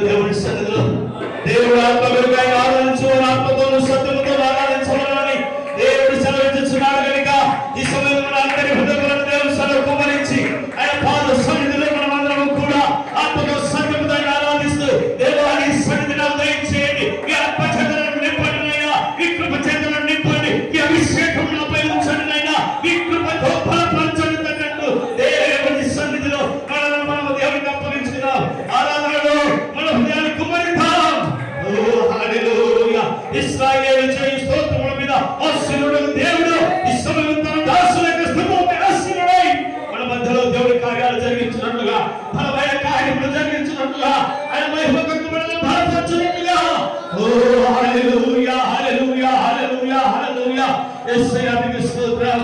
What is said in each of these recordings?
దేవుని సన్నిధిలో దేవుడు ఆత్మ వెలుగై ఆరాధించు, ఆత్మతోను సత్యముతో ఆరాధించవాలని దేవుడు సెలవిస్తున్నాడు కనుక ఈ సమయంలో మన అందరి హృదయాలను దేవుని సన్నిధిలో కుమ్మరించి ఆయన పాద సన్నిధిలో మనమందరం కూడా ఆత్మతో సత్యముతో ఆరాధిస్తూ దేవాని సన్నిధిలో దయచేయండి. ఈ ఆత్మ చేతలను నింపండి అయినా, ఈ కృప చేతలను నింపండి, ఈ అభిషేకం నాపై ఉంచండి అయినా, ఈ కృపతో బలపరచండి అన్నట్టు దేవుని సన్నిధిలో మనం దేవునికి అప్పగించుకుందాం. ఆరాధనలో మన హృదయాన్ని కుమ్మరిద్దాం. ఓ హల్లెలూయా. ఇశ్రాయేలు చేయు స్తోత్రముల మీద ఆశీర్వదించు దేవుడు ఈ సమయంలో తన దాసులకు స్తుతిపై ఆశీర్వదై మన మధ్యలో దేవుడి కార్యాలు జరిగించినట్లుగా, బలమైన కార్యములు జరిగించినట్లుగా, ఆయన మహిమకు మనల్ని బలపరచునట్లుగా. ఓ హల్లెలూయా హల్లెలూయా హల్లెలూయా హల్లెలూయా. యేసయ్యా నీకు స్తోత్రం.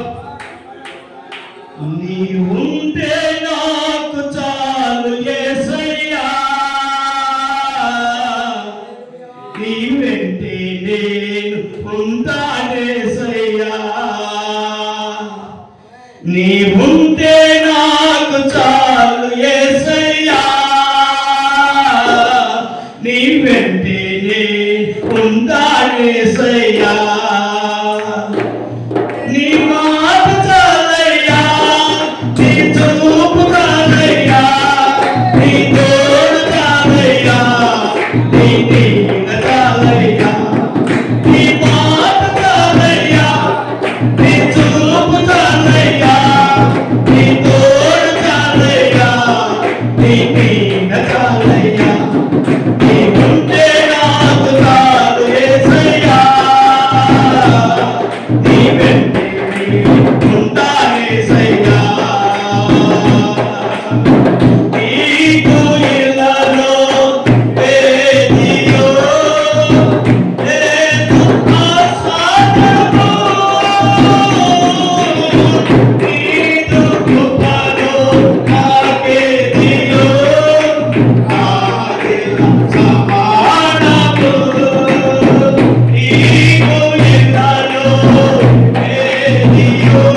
నీవుంటే నాకు చాలు యేసయ్యా, నీ వెంటే నేను ఉంటానేసయ్యా. నీవుంటే నాకు చాలు యేసయ్యా, నీ వెంటే నేను ఉంటానేసయ్యా. నీ మాట చాలయ్యా, నీ చూపు చాలయ్యా, నీ తోడు చాలయ్యా, నీ నీడ చాలయ్యా. నీ మాట చాలయ్యా, నీ చూపు చాలయ్యా, నీ తోడు చాలయ్యా, నీ నీడ చాలయ్యా. నీవుంటే నాకు చాలు యేసయ్యా, నీ వెంటే ఉంటానేసయ్యా. నీకు ఇళ్ళలో వేదియో లేదు ఆసానము, నీదు కృపలో నాకేదియో ఆదిల సమానము. నీకు ఇళ్ళలో వేదియో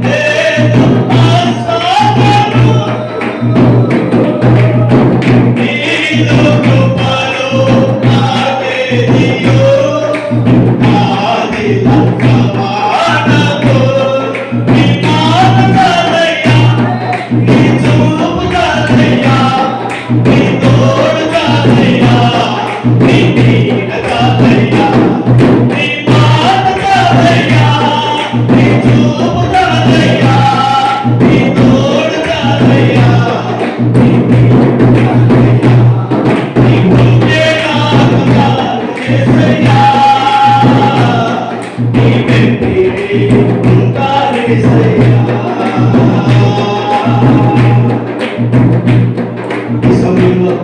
లేదు ఆసానము, నీదు కృపలో నాకేదియో ఆదిల సమానము. నీ మాట చాలయ్యా, నీ చూపు చాలయ్యా, నీ తోడు చాలయ్యా, నీ నీడ చాలయ్యా. నీ మాట చాలయ్యా, నీ చూపు చాలయ్యా, నీ తోడు చాలయ్యా, నీ నీడ చాలయ్యా. నీవుంటే నాకు చాలు యేసయ్యా, నీ వెంటే ఉంటానేసయ్యా. ఈ సమయంలో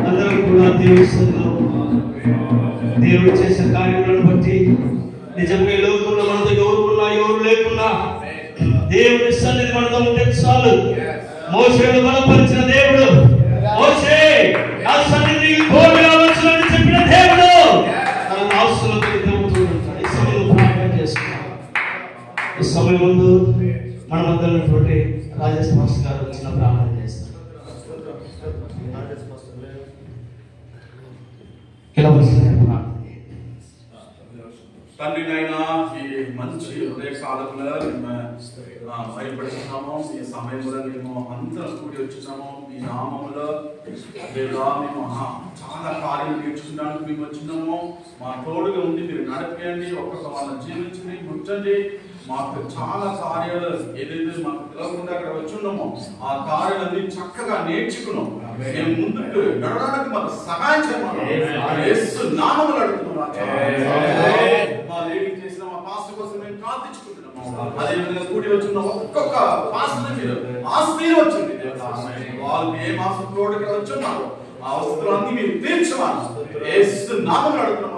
అందరం కూడా దేవుని సన్నిధిలో దేవుడు చేసిన కార్యములను బట్టి నిజంగా ఈ లోకంలో మనతో ఎవరు ఉన్నా ఎవరు లేకున్నా దేవుని సన్నిధి మనతో ఉంటే చాలు. మోషేను బలపరిచిన దేవుడు, మోషే నా సన్నిధికి తోడుగా వచ్చునని చెప్పిన దేవుడు తన దాసులకు దేవుడు ఉంటాడు. ఈ సమయంలో ప్రార్థన చేసుకున్నాం. ఈ సమయం ముందు మన మధ్య ఉన్నటువంటి రాజేష్ మాస్టర్ గారు వచ్చిన ప్రార్థన చేస్తారు. తండ్రి నాయనా, ఈ మంచి హృదయ సాధకులు భయపడుతున్నాము. ఈ సమయంలో మేము అందరం కూడి వచ్చినాము మీ నామములో. దేవుడా, మేము చాలా కార్యాలు నేర్చుకున్నానికి మేము వచ్చినాము. మా తోడుగా ఉండి మీరు నడిపేయండి, ఒక్కొక్క వాళ్ళని జీవించండి, గుర్తండి. మాకు చాలా కార్యాలు ఏదైతే మాకు తెలియకుండా అక్కడ వచ్చున్నామో ఆ కార్యాలన్నీ చక్కగా నేర్చుకున్నాం. మేము ముందుకు నడవడానికి మాకు సహాయం చేయమని యేసు నామములో అడుగుతున్నాం. మా లేడీ చేసిన మా పాస్టర్ కోసం మేము ప్రార్థించుకుంటున్నాము. అదే విధంగా కూడి వచ్చిన ఒక్కొక్క పాస్టర్ మీరు ఆశీర్వదించండి. వాళ్ళు ఏ మాసం తోడుగా వచ్చున్నారు ఆ అవసరాన్ని మీరు తీర్చమని యేసు నామములో అడుగుతున్నాము.